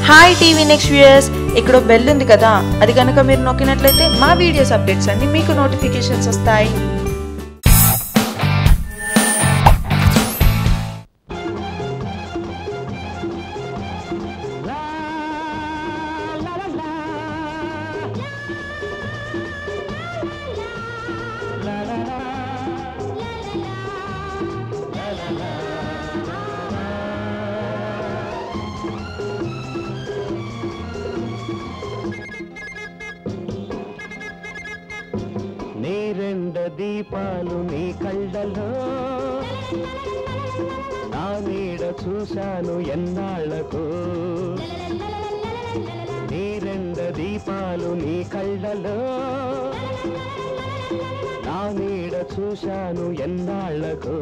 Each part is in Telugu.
హాయ్ టీవీ నెక్స్ట్ వ్యూయర్స్, ఇక్కడ బెల్ ఉంది కదా, అది కనుక మీరు నొక్కినట్లయితే మా వీడియోస్ అప్డేట్స్ అన్ని మీకు నోటిఫికేషన్స్ వస్తాయి. నీరెండ దీపాలు నీ కళ్ళలో నా నీడ చూశాను ఎన్నాళ్లకు. నీరెండ దీపాలు నీ కళ్ళలో నా నీడ చూశాను ఎన్నాళ్లకు.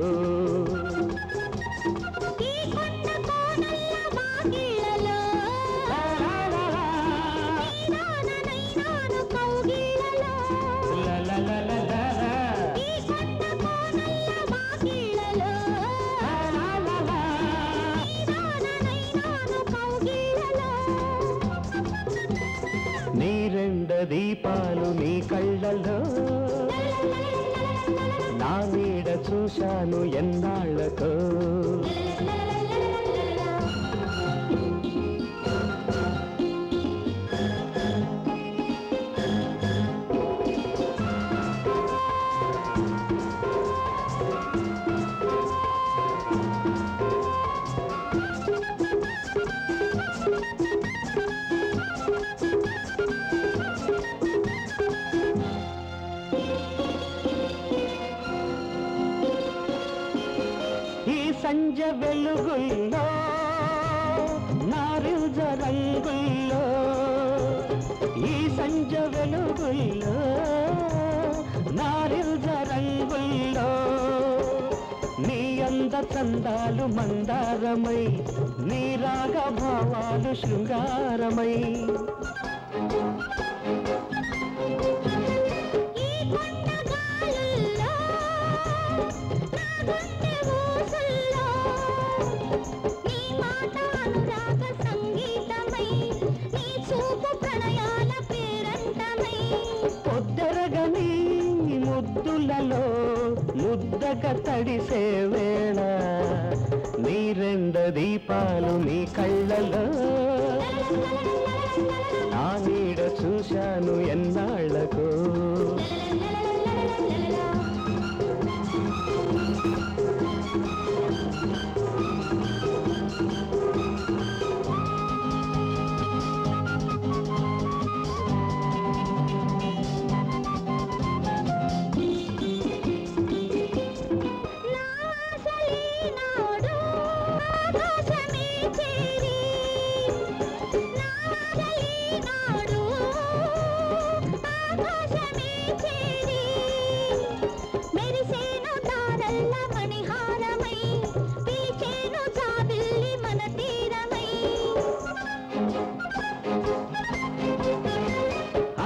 నీరెండ దీపాలు నీ కళ్ళలో నా నీడ చూశాను ఎన్నాళ్లకు. సంజ వెలుగుల్లో నారింజ రంగుల్లో, ఈ సంజ వెలుగుల్లో నారింజ రంగుల్లో నీ అంద చందాలు మందారమై, నీ రాగ భావాలు శృంగారమై. పొద్దరగని ముద్దులలో ముద్దగా తడిసే వేళ, నీరెండ దీపాలు నీ కళ్ళలో నా నీడ చూశాను ఎన్నాళ్లకు.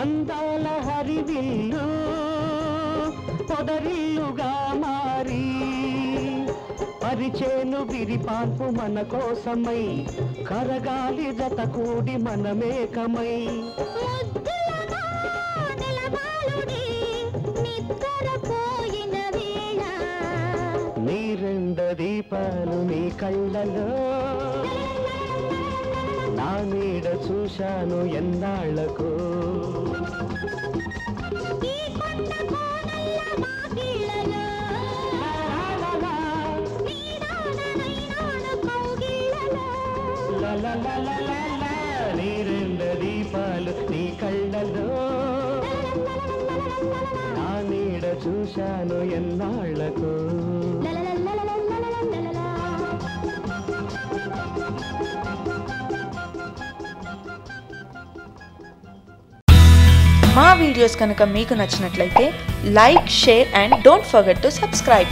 అందాల హరివిల్లు పొదరిల్లుగా మారి, పరిచేను విరిపాన్పు మన కోసమై, కరగాలి జత కూడి మనమేకమై. నీరెండ దీపాలు నీ కళ్ళలో నా నీడ చూశాను ఎన్నాళ్లకు. నీరెండ దీపాలు నీ కళ్ళలో నా నీడ చూశాను ఎన్నాళ్లకు. మా వీడియోస్ కనుక మీకు నచ్చినట్లయితే like, share and don't forget to subscribe.